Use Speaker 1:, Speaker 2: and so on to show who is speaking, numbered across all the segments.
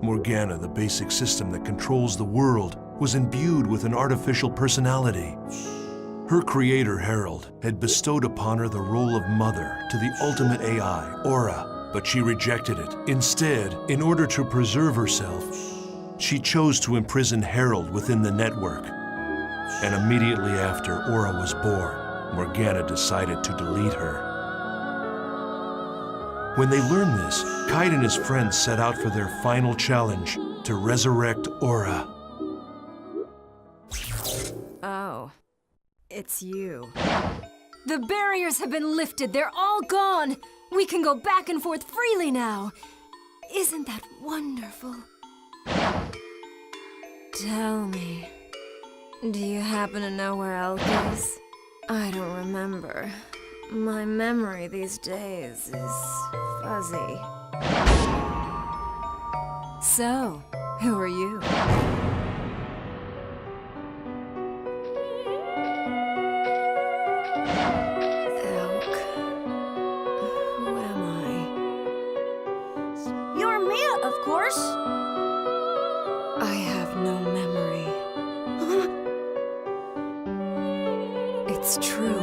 Speaker 1: Morgana, the basic system that controls the world, was imbued with an artificial personality. Her creator, Harold, had bestowed upon her the role of mother to the ultimate AI, Aura, but she rejected it. Instead, in order to preserve herself, she chose to imprison Harold within the network. And immediately after Aura was born, Morgana decided to delete her. When they learned this, Kite and his friends set out for their final challenge, to resurrect Aura.
Speaker 2: Oh, it's you. The barriers have been lifted, they're all gone! We can go back and forth freely now! Isn't that wonderful? Tell me, do you happen to know where Elk is? I don't remember. My memory these days is fuzzy. So, who are you? Elk. Who am I?
Speaker 3: You're Mia, of course.
Speaker 2: I have no memory. It's true.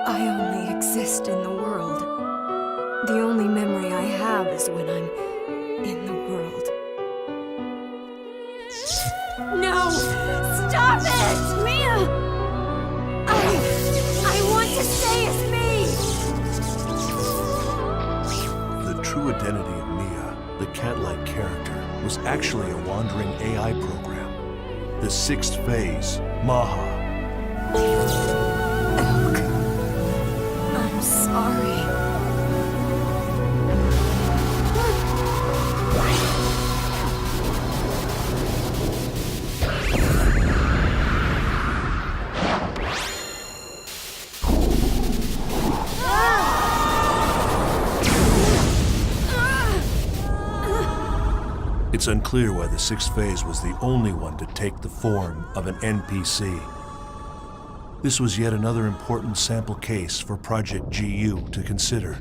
Speaker 2: I only exist in the world. The only memory I have is when I'm in the world. No! Stop it!
Speaker 3: Mia!
Speaker 2: I want to stay as me!
Speaker 1: The true identity of Mia, the cat-like character, was actually a wandering AI program. The sixth phase, Maha.
Speaker 2: Elk. I'm sorry.
Speaker 1: It's unclear why the sixth phase was the only one to take the form of an NPC. This was yet another important sample case for Project GU to consider.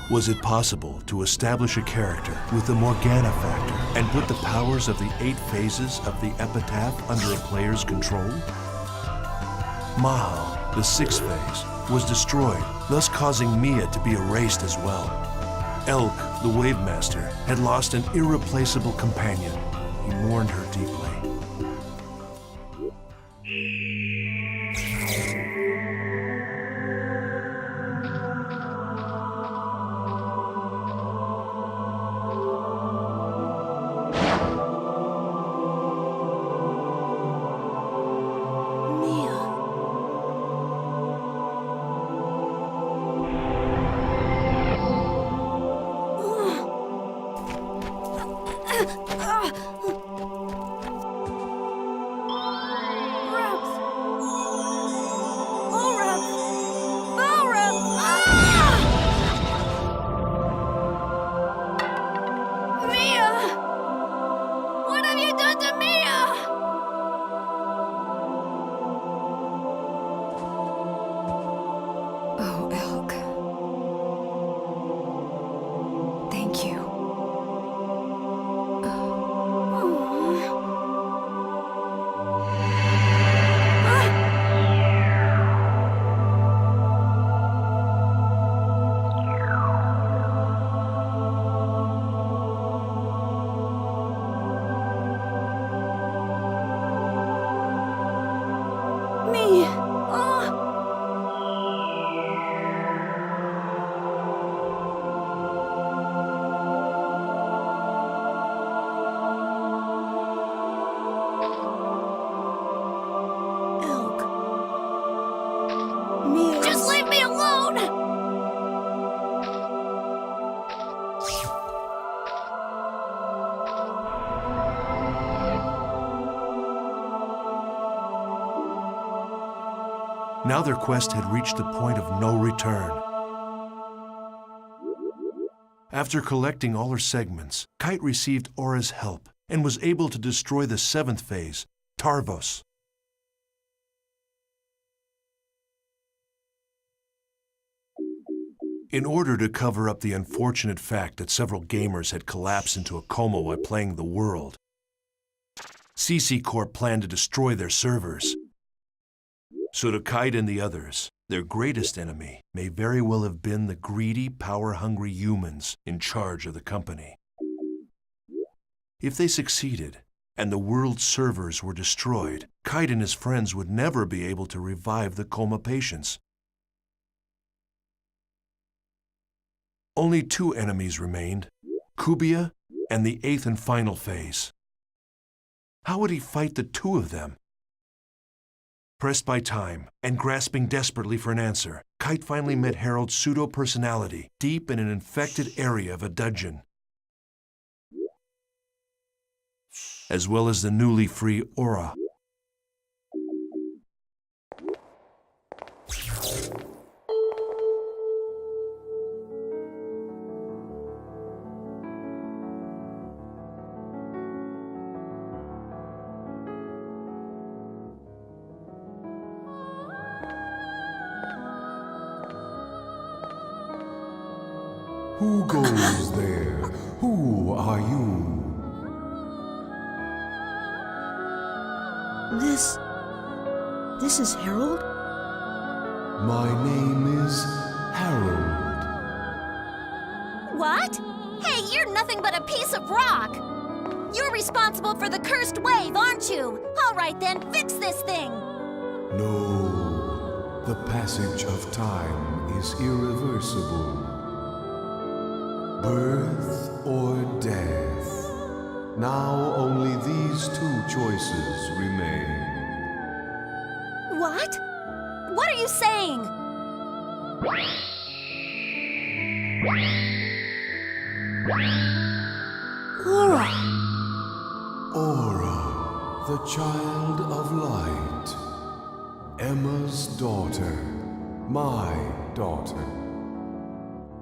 Speaker 1: Was it possible to establish a character with the Morgana factor and put the powers of the 8 phases of the epitaph under a player's control? Maha, the sixth phase, was destroyed, thus causing Mia to be erased as well. Elk, the Wave Master, had lost an irreplaceable companion. He mourned her deeply. Now their quest had reached the point of no return. After collecting all her segments, Kite received Aura's help and was able to destroy the 7th phase, Tarvos. In order to cover up the unfortunate fact that several gamers had collapsed into a coma while playing the world, CC Corp planned to destroy their servers. So to Kite and the others, their greatest enemy may very well have been the greedy, power-hungry humans in charge of the company. If they succeeded, and the world's servers were destroyed, Kite and his friends would never be able to revive the coma patients. Only two enemies remained, Kubia and the 8th and final phase. How would he fight the two of them? Pressed by time and grasping desperately for an answer, Kite finally met Harold's pseudo-personality deep in an infected area of a dungeon, as well as the newly free Aura.
Speaker 3: Who goes there? Who are you?
Speaker 4: This is Harold?
Speaker 3: My name is Harold.
Speaker 5: What? Hey, you're nothing but a piece of rock! You're responsible for the cursed wave, aren't you? All right then, fix this thing!
Speaker 3: No, the passage of time is irreversible. Birth or death. Now only these two choices remain.
Speaker 5: What? What are you saying?
Speaker 4: Aura!
Speaker 3: Aura, the child of light. Emma's daughter. My daughter.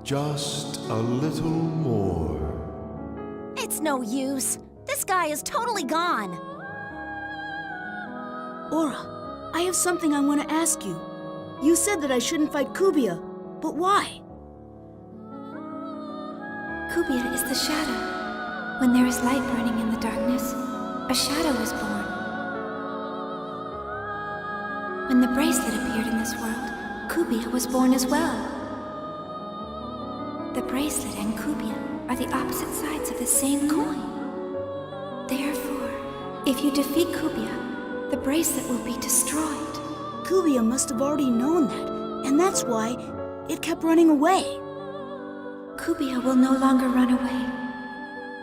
Speaker 3: Just a little more.
Speaker 5: It's no use. This guy is totally gone.
Speaker 4: Aura, I have something I want to ask you. You said that I shouldn't fight Kubia, but why?
Speaker 2: Kubia is the shadow. When there is light burning in the darkness, a shadow is born. When the bracelet appeared in this world, Kubia was born as well. The bracelet and Kubia are the opposite sides of the same coin. Therefore, if you defeat Kubia, the bracelet will be destroyed.
Speaker 4: Kubia must have already known that, and that's why it kept running away.
Speaker 2: Kubia will no longer run away.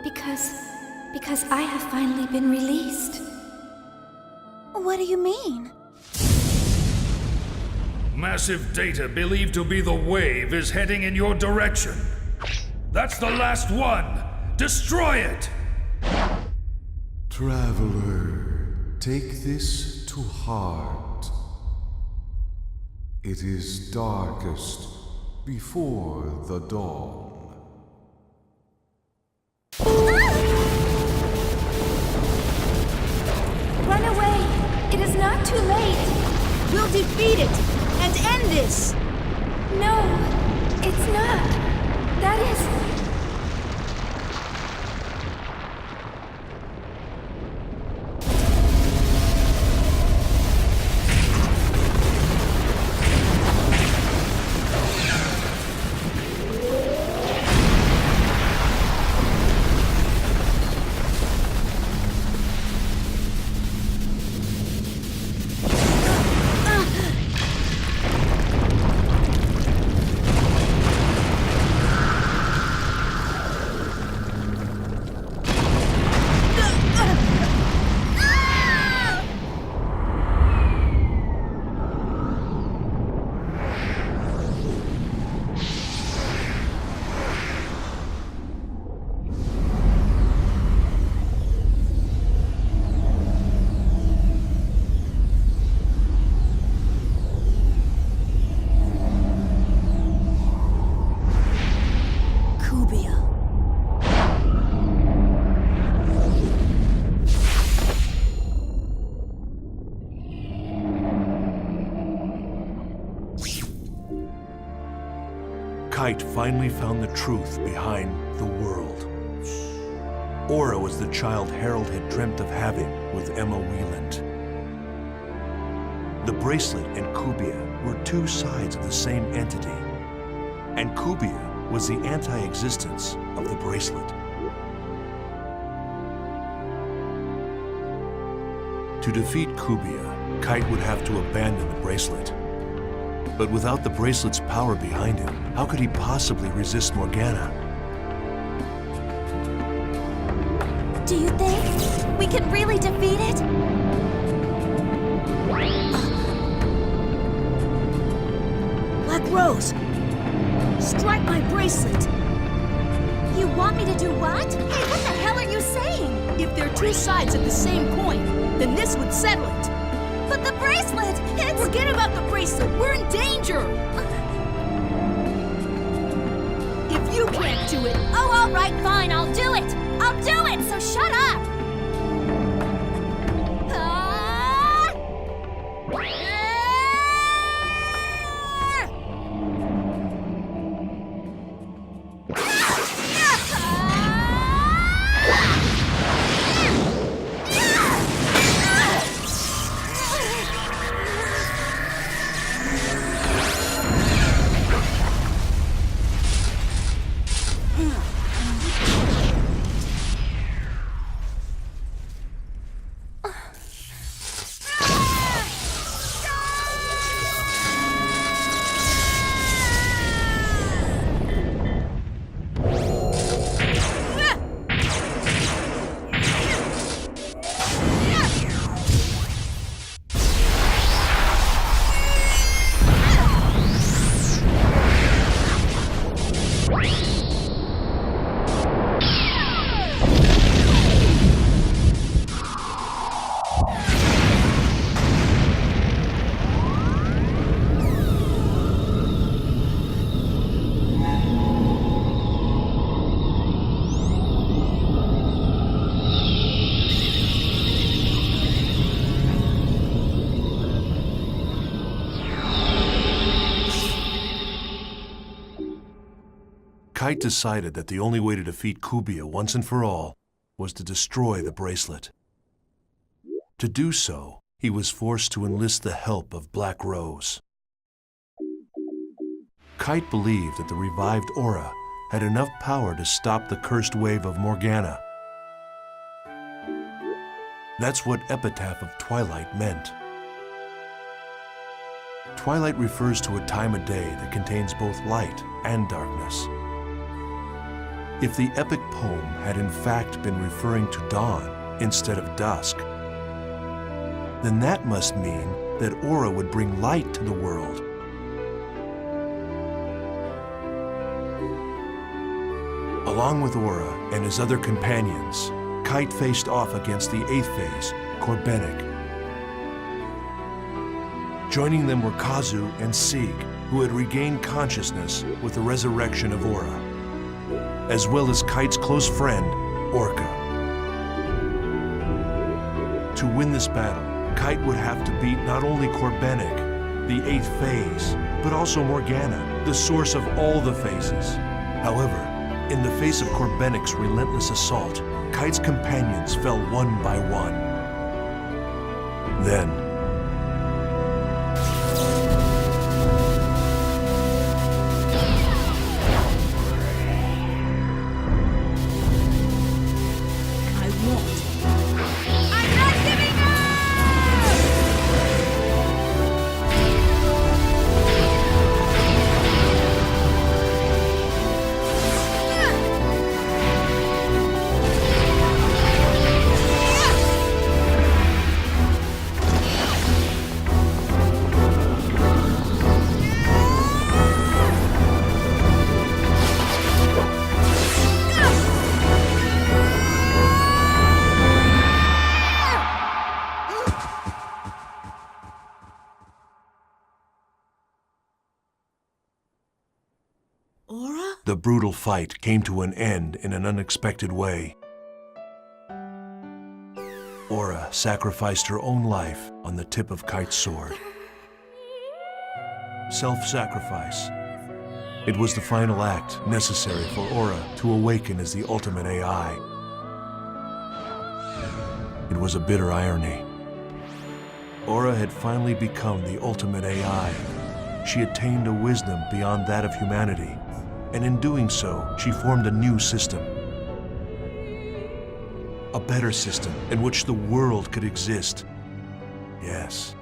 Speaker 2: Because I have finally been released.
Speaker 5: What do you mean?
Speaker 6: Massive data believed to be the wave is heading in your direction. That's the last one! Destroy it!
Speaker 3: Traveler, take this to heart. It is darkest before the dawn.
Speaker 2: Run away! It is not too late!
Speaker 4: We'll defeat it and end this!
Speaker 2: No, it's not. That is...
Speaker 1: Kite finally found the truth behind the world. Aura was the child Harold had dreamt of having with Emma Wieland. The bracelet and Kubia were two sides of the same entity, and Kubia was the anti-existence of the bracelet. To defeat Kubia, Kite would have to abandon the bracelet. But without the bracelet's power behind him, how could he possibly resist Morgana?
Speaker 5: Do you think we can really defeat it?
Speaker 4: Black Rose, strike my bracelet.
Speaker 5: You want me to do what? Hey, what the hell are you saying?
Speaker 4: If they're two sides of the same coin, then this would settle it.
Speaker 5: But the bracelet, it's...
Speaker 4: Forget about the bracelet. We're in danger. If you can't do it,
Speaker 5: Oh, all right, fine, I'll do it. I'll do it, so shut up. Ah!
Speaker 1: Kite decided that the only way to defeat Kubia once and for all was to destroy the bracelet. To do so, he was forced to enlist the help of Black Rose. Kite believed that the revived Aura had enough power to stop the cursed wave of Morgana. That's what Epitaph of Twilight meant. Twilight refers to a time of day that contains both light and darkness. If the epic poem had in fact been referring to dawn instead of dusk, then that must mean that Aura would bring light to the world. Along with Aura and his other companions, Kite faced off against the 8th phase, Corbenic. Joining them were Kazu and Sieg, who had regained consciousness with the resurrection of Aura, as well as Kite's close friend, Orca. To win this battle, Kite would have to beat not only Corbenic, the 8th phase, but also Morgana, the source of all the phases. However, in the face of Corbenic's relentless assault, Kite's companions fell one by one. Then, the brutal fight came to an end in an unexpected way. Aura sacrificed her own life on the tip of Kite's sword. Self-sacrifice It was the final act necessary for Aura to awaken as the ultimate AI. It was a bitter irony. Aura had finally become the ultimate AI. She attained a wisdom beyond that of humanity, and in doing so, she formed a new system. A better system in which the world could exist. Yes.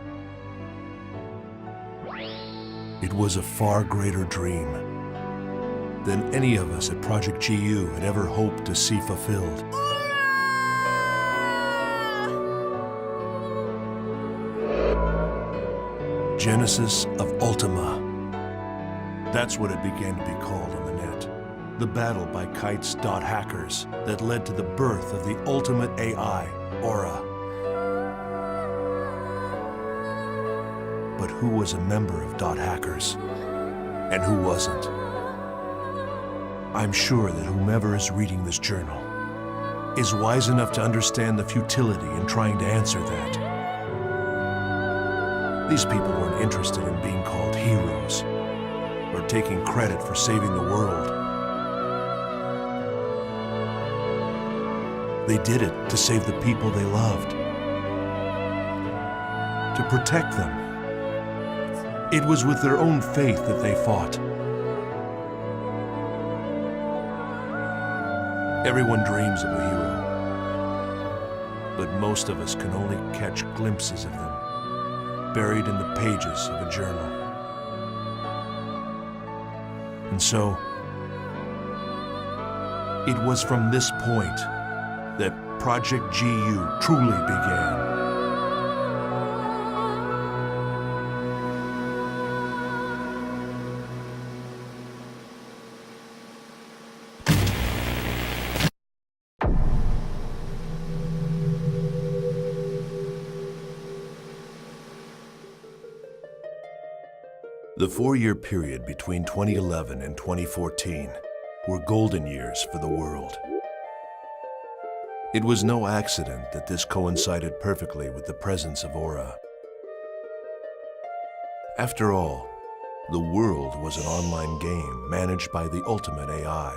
Speaker 1: It was a far greater dream than any of us at Project GU had ever hoped to see fulfilled. Genesis of Ultima. That's what it began to be called on the net. The battle by Kite's hackers that led to the birth of the ultimate AI, Aura. But who was a member of hackers? And who wasn't? I'm sure that whomever is reading this journal is wise enough to understand the futility in trying to answer that. These people weren't interested in being called heroes or taking credit for saving the world. They did it to save the people they loved, to protect them. It was with their own faith that they fought. Everyone dreams of a hero, but most of us can only catch glimpses of them, buried in the pages of a journal. And so, it was from this point that Project GU truly began. The 4-year period between 2011 and 2014 were golden years for the world. It was no accident that this coincided perfectly with the presence of Aura. After all, the world was an online game managed by the ultimate AI.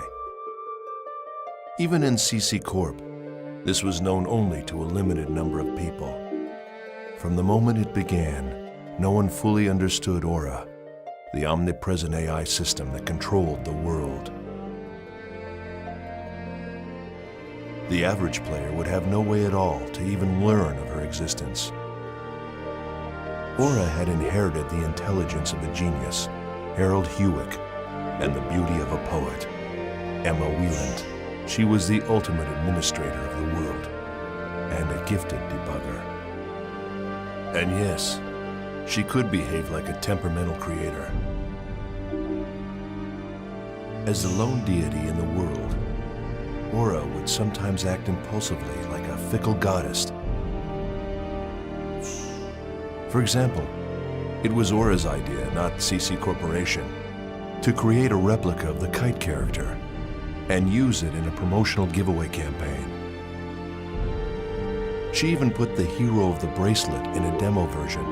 Speaker 1: Even in CC Corp, this was known only to a limited number of people. From the moment it began, no one fully understood Aura, the omnipresent AI system that controlled the world. The average player would have no way at all to even learn of her existence. Aura had inherited the intelligence of a genius, Harold Hewick, and the beauty of a poet, Emma Wieland. She was the ultimate administrator of the world, and a gifted debugger. And yes, she could behave like a temperamental creator. As the lone deity in the world, Aura would sometimes act impulsively like a fickle goddess. For example, it was Aura's idea, not CC Corporation, to create a replica of the Kite character and use it in a promotional giveaway campaign. She even put the hero of the bracelet in a demo version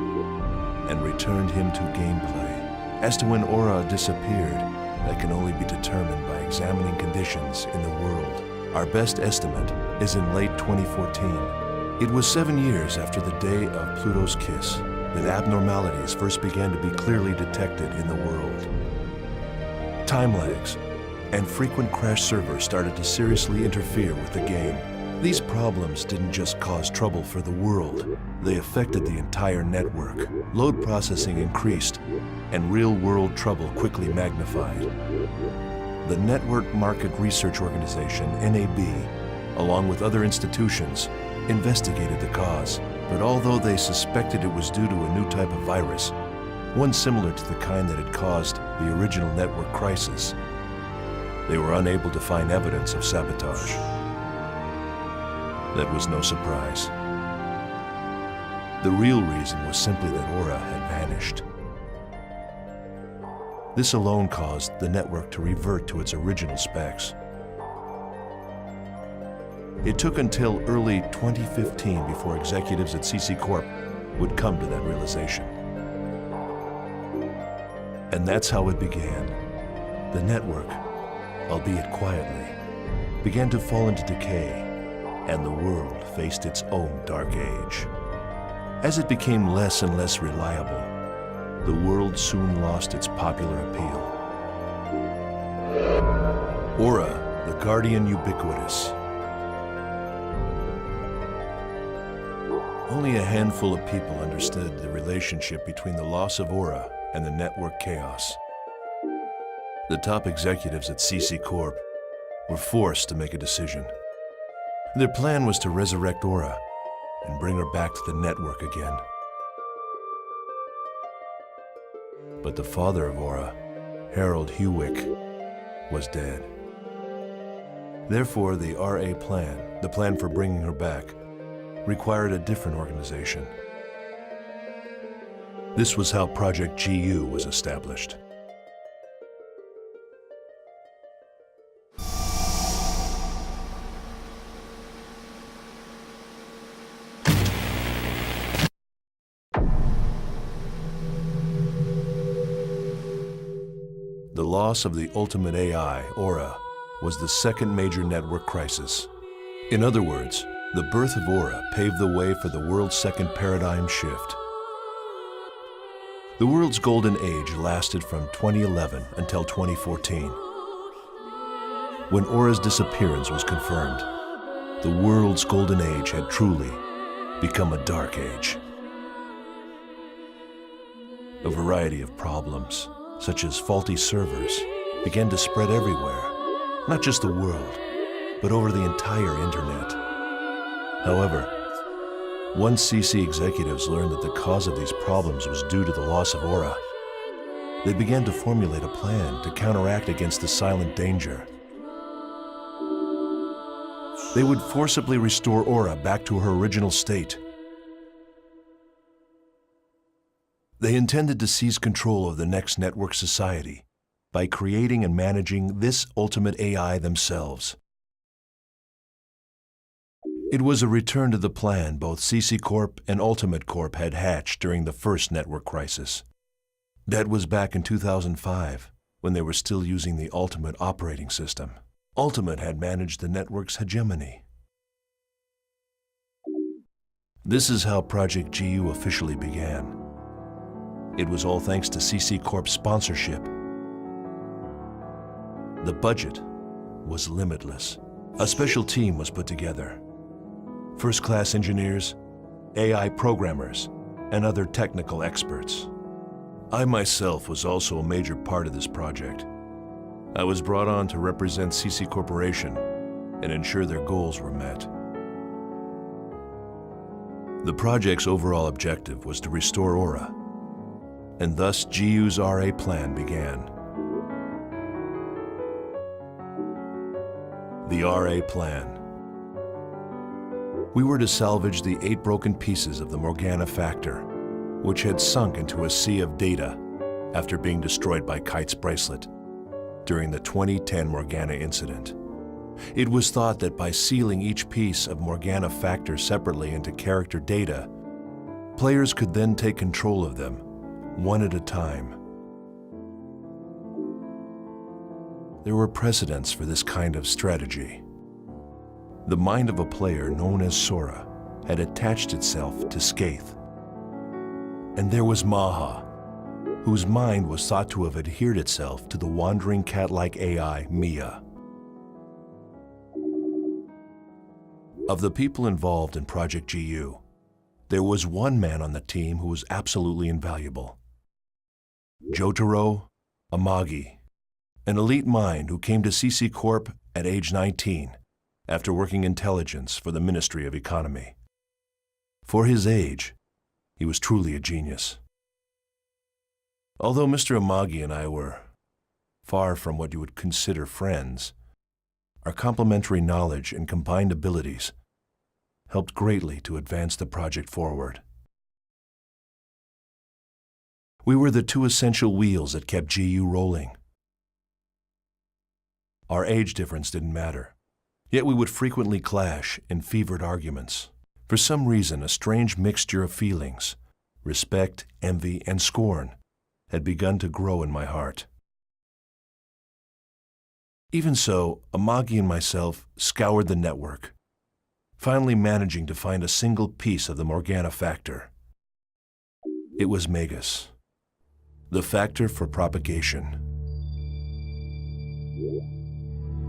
Speaker 1: and returned him to gameplay. As to when Aura disappeared, that can only be determined by examining conditions in the world. Our best estimate is in late 2014. It was 7 years after the day of Pluto's kiss that abnormalities first began to be clearly detected in the world. Time lags and frequent crash servers started to seriously interfere with the game. These problems didn't just cause trouble for the world, they affected the entire network. Load processing increased, and real-world trouble quickly magnified. The Network Market Research Organization, NAB, along with other institutions, investigated the cause. But although they suspected it was due to a new type of virus, one similar to the kind that had caused the original network crisis, they were unable to find evidence of sabotage. That was no surprise. The real reason was simply that Aura had vanished. This alone caused the network to revert to its original specs. It took until early 2015 before executives at CC Corp would come to that realization. And that's how it began. The network, albeit quietly, began to fall into decay, and the world faced its own dark age. As it became less and less reliable, the world soon lost its popular appeal. Aura, the guardian ubiquitous. Only a handful of people understood the relationship between the loss of Aura and the network chaos. The top executives at CC Corp were forced to make a decision. Their plan was to resurrect Aura and bring her back to the network again. But the father of Aura, Harold Hewick, was dead. Therefore, the RA plan, the plan for bringing her back, required a different organization. This was how Project GU was established. The loss of the ultimate AI, Aura, was the second major network crisis. In other words, the birth of Aura paved the way for the world's second paradigm shift. The world's golden age lasted from 2011 until 2014. When Aura's disappearance was confirmed, the world's golden age had truly become a dark age. A variety of problems, such as faulty servers, began to spread everywhere, not just the world, but over the entire internet. However, once CC executives learned that the cause of these problems was due to the loss of Aura, they began to formulate a plan to counteract against the silent danger. They would forcibly restore Aura back to her original state. They intended to seize control of the next network society by creating and managing this ultimate AI themselves. It was a return to the plan both CC Corp and Ultimate Corp had hatched during the first network crisis. That was back in 2005, when they were still using the Ultimate operating system. Ultimate had managed the network's hegemony. This is how Project GU officially began. It was all thanks to CC Corp's sponsorship. The budget was limitless. A special team was put together. First-class engineers, AI programmers, and other technical experts. I myself was also a major part of this project. I was brought on to represent CC Corporation and ensure their goals were met. The project's overall objective was to restore Aura, and thus GU's RA plan began. The RA plan. We were to salvage the 8 broken pieces of the Morgana Factor, which had sunk into a sea of data after being destroyed by Kite's bracelet during the 2010 Morgana incident. It was thought that by sealing each piece of Morgana Factor separately into character data, players could then take control of them, one at a time. There were precedents for this kind of strategy. The mind of a player known as Sora had attached itself to Skaith. And there was Maha, whose mind was thought to have adhered itself to the wandering cat-like AI, Mia. Of the people involved in Project GU, there was one man on the team who was absolutely invaluable. Jotaro Amagi, an elite mind who came to CC Corp at age 19 after working intelligence for the Ministry of Economy. For his age, he was truly a genius. Although Mr. Amagi and I were far from what you would consider friends, our complementary knowledge and combined abilities helped greatly to advance the project forward. We were the 2 essential wheels that kept GU rolling. Our age difference didn't matter, yet we would frequently clash in fevered arguments. For some reason, a strange mixture of feelings, respect, envy, and scorn, had begun to grow in my heart. Even so, Amagi and myself scoured the network, finally managing to find a single piece of the Morgana factor. It was Magus, the factor for propagation.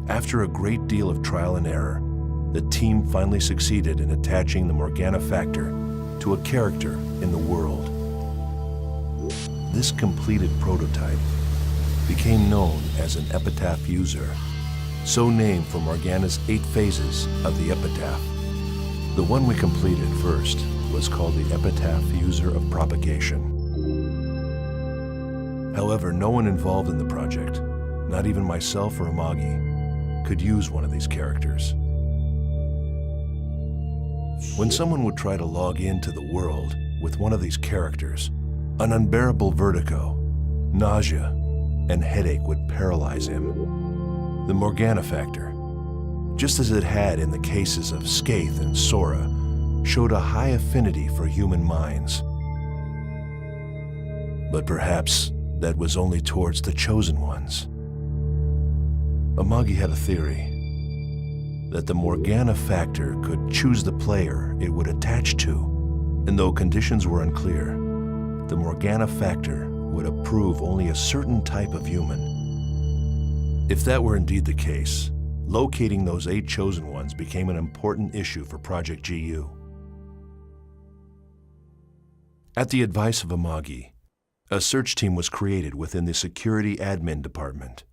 Speaker 1: After a great deal of trial and error, the team finally succeeded in attaching the Morgana factor to a character in the world. This completed prototype became known as an epitaph user, so named for Morgana's 8 phases of the epitaph. The one we completed first was called the epitaph user of propagation. However, no one involved in the project, not even myself or Amagi, could use one of these characters. When someone would try to log into the world with one of these characters, an unbearable vertigo, nausea, and headache would paralyze him. The Morgana factor, just as it had in the cases of Skaith and Sora, showed a high affinity for human minds. But perhaps that was only towards the chosen ones. Amagi had a theory that the Morgana factor could choose the player it would attach to, and though conditions were unclear, the Morgana factor would approve only a certain type of human. If that were indeed the case, locating those 8 chosen ones became an important issue for Project GU. At the advice of Amagi, a search team was created within the security admin department.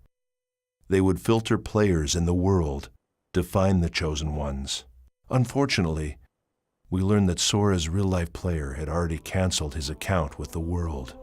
Speaker 1: They would filter players in the world to find the chosen ones. Unfortunately, we learned that Sora's real-life player had already canceled his account with the world.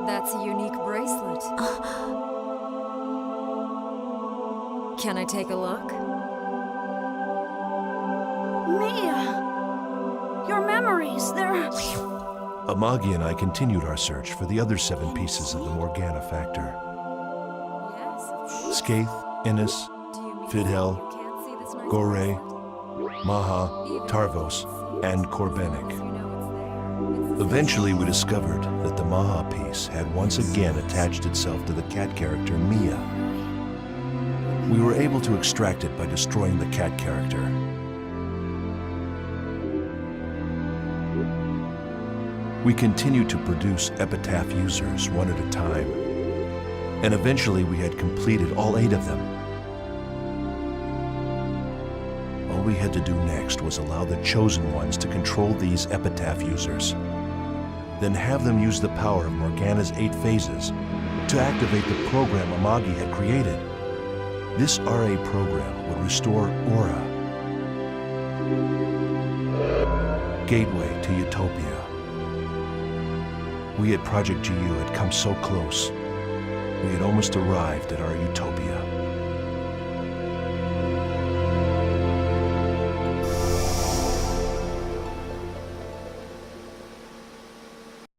Speaker 2: That's a unique bracelet. Can I take a look?
Speaker 4: Mia! Your memories, they're...
Speaker 1: Amagi and I continued our search for the other 7 pieces of the Morgana factor.
Speaker 2: Yes, of course.
Speaker 1: Skaith, Innis,
Speaker 2: Do you mean
Speaker 1: Fidhel,
Speaker 2: you can't see this nice
Speaker 1: Gore,
Speaker 2: bracelet?
Speaker 1: Maha,
Speaker 2: Even
Speaker 1: Tarvos,
Speaker 2: if you
Speaker 1: and
Speaker 2: see it,
Speaker 1: Korbenik.
Speaker 2: you know it's there.
Speaker 1: Eventually, we discovered that the Maha piece had once again attached itself to the cat character Mia. We were able to extract it by destroying the cat character. We continued to produce epitaph users one at a time, and eventually we had completed all 8 of them. All we had to do next was allow the chosen ones to control these epitaph users, then have them use the power of Morgana's 8 phases to activate the program Amagi had created. This RA program would restore Aura, gateway to Utopia. We at Project GU had come so close. We had almost arrived at our Utopia.